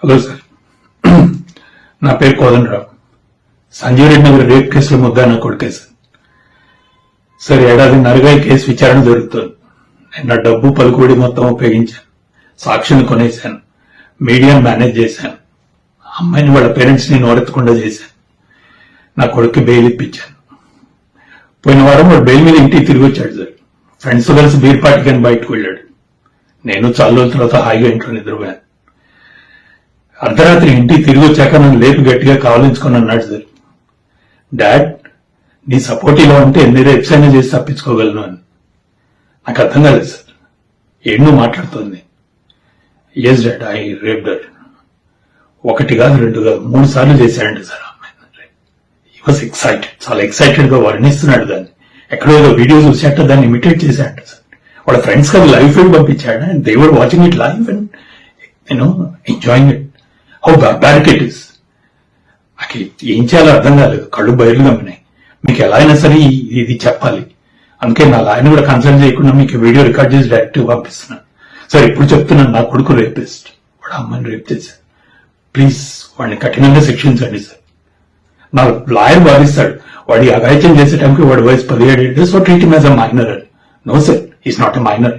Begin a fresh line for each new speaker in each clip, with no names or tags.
Hello sir, నా పేరు Kodanda Rao. Sanjeev Reddy Nagar rape కేసులో ముద్దా నా కొడుకే సార్. ఏడాదిన్నరగా ఈ కేసు విచారణ జరుగుతుంది. నేను నా డబ్బు పలుకుబడి మొత్తం ఉపయోగించాను, సాక్షిని కొనేశాను, మీడియాను మేనేజ్ చేశాను, అమ్మాయిని వాళ్ళ పేరెంట్స్ ని నోరెత్తకుండా చేశాను, నా కొడుక్కి బెయిల్ ఇప్పించాను. పోయిన వారం వాడు బెయిల్ మీద ఇంటికి తిరిగి వచ్చాడు సార్. ఫ్రెండ్స్ కలిసి బీర్ పార్టీకి అని బయటకు వెళ్ళాడు. నేను చాలా రోజుల తర్వాత హాయిగా ఇంట్లో నిద్రపోయాను. అర్ధరాత్రి ఇంటికి తిరిగి వచ్చాక నన్ను లేపి గట్టిగా కావలించుకొని అన్నాడు సార్, డాడ్ నీ సపోర్ట్ ఇలా ఉంటే ఎన్ని రేప్స్ అయినా చేసి తప్పించుకోగలను అని. నాకు అర్థం కాలేదు సార్, ఏం నువ్వు మాట్లాడుతుంది? Yes dad, I rape dad. ఒకటి కాదు, రెండు కాదు, 3 సార్లు చేశాడండి సార్ అమ్మాయి. హీ వాజ్ ఎక్సైటెడ్, చాలా ఎక్సైటెడ్ గా వర్ణిస్తున్నాడు దాన్ని. ఎక్కడో ఏదో వీడియో చూసాట దాన్ని ఇమిటేట్ చేశాడంట సార్. వాళ్ళ ఫ్రెండ్స్ కి లైవ్ ఫీడ్ పంపించాడు. And they were watching it live and enjoying it. How barbaric it is. నాకు ఏం చేయాలో అర్థం కాలేదు, కళ్ళు బయలు గమ్మినాయి. మీకు ఎలా అయినా సరే ఇది చెప్పాలి, అందుకే నా లాయర్ని కూడా కన్సల్ట్ చేయకుండా మీకు వీడియో రికార్డ్ చేసి డైరెక్ట్ పంపిస్తున్నాను సార్. ఇప్పుడు చెప్తున్నాను, నా కొడుకు రేపిస్ట్, వాడు అమ్మాయిని రేప్ చేశాడు. ప్లీజ్ వాడిని కఠినంగా శిక్షించండి సార్. నా లాయర్ వాదిస్తాడు వాడి అఘాయిత్యం చేసే టైంకి వాడి వయసు 17 ఏళ్ళు, so treat him as a minor అని. No sir, is not a minor.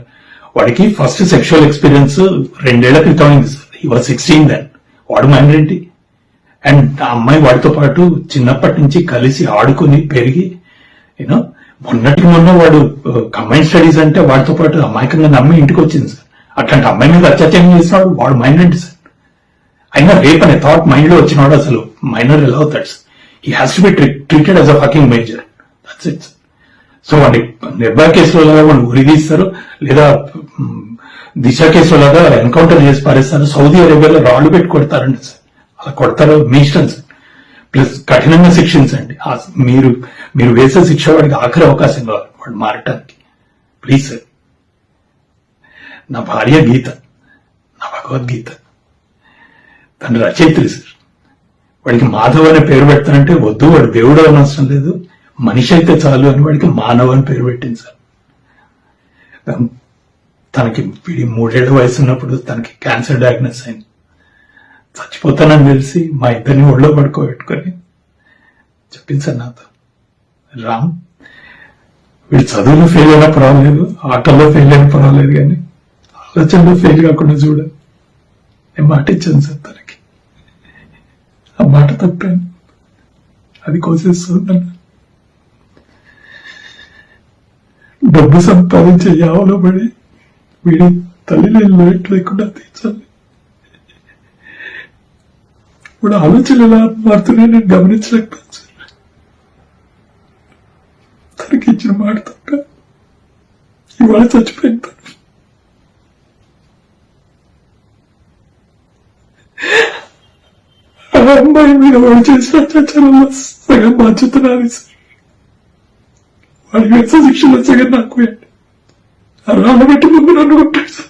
వాడికి ఫస్ట్ సెక్షువల్ ఎక్స్పీరియన్స్ 2 ఏళ్ల క్రితం అయింది సార్. He was 16 then. వాడు మైనర్ ఏంటి? అండ్ ఆ అమ్మాయి వాడితో పాటు చిన్నప్పటి నుంచి కలిసి ఆడుకుని పెరిగి మొన్నటికి మొన్న వాడు కంబైన్ స్టడీస్ అంటే వాడితో పాటు అమాయకంగా నమ్మి ఇంటికి వచ్చింది సార్. అట్లాంటి అమ్మాయి మీద అత్యాచారం చేసినాడు వాడు మైనర్ ఏంటి సార్? అయినా రేప్ అనే థాట్ మైండ్ లో వచ్చినాడు, అసలు మైనర్ ఎలా అవుతాడు sir? He has to be treated as a fucking major. That's it. So వాడి నిర్భయ కేసులో లాగా వాడిని ఉరిదీస్తారు, లేదా దిశ కేసులో లాగా ఎన్కౌంటర్ చేసి పారేస్తారు. సౌదీ అరేబియాలో రాళ్లు పెట్టి కొడతారండి సార్. అలా కొడతారు మీ ఇష్టం సార్. ప్లస్ కఠినంగా శిక్షించండి. మీరు వేసే శిక్ష వాడికి ఆఖరి అవకాశం కావాలి వాడు మారటానికి. Please sir. నా భార్య గీత, నా భగవద్గీత, తన రచయిత్రి సార్. వాడికి మాధవ్ అనే పేరు పెడతానంటే వద్దు, వాడు దేవుడు అని అవసరం లేదు, మనిషి అయితే చాలు అని వాడికి మానవ్ అని పేరు పెట్టింది సార్. తనకి 3 ఏళ్ల వయసు ఉన్నప్పుడు తనకి క్యాన్సర్ డయాగ్నోస్ అయింది. చచ్చిపోతానని తెలిసి మా ఇద్దరిని ఒళ్ళో పడుకోబెట్టుకొని చెప్పింది సార్ నాతో, రామ్ వీడు చదువులో ఫెయిల్ అయినా పర్వాలేదు, ఆటల్లో ఫెయిల్ అయినా పర్వాలేదు, కానీ ఆలోచనలో ఫెయిల్ కాకుండా చూడ. నేను మాట ఇచ్చాను సార్ తనకి. ఆ మాట తప్పాను, అది కోసేస్తుందన్న. డబ్బు సంపాదించే యావలో పడి వీడి తల్లి లోటు లేకుండా తీర్చాలి. ఇప్పుడు ఆలోచనలు ఎలా మారుతున్నాయి నేను గమనించలేకపోయాను సార్. తనకి ఇచ్చిన మాట తప్ప ఇవాళ చచ్చిపోయింది. ఆ అమ్మాయి మీద వాడు చేసిన అత్యాచారంలో సగం బాధ్యత నాది సార్. వాడికి వేసే శిక్షణ సగం నాకు రాళ్ళ పెట్టి ముందు నన్ను కొట్టాడు సార్.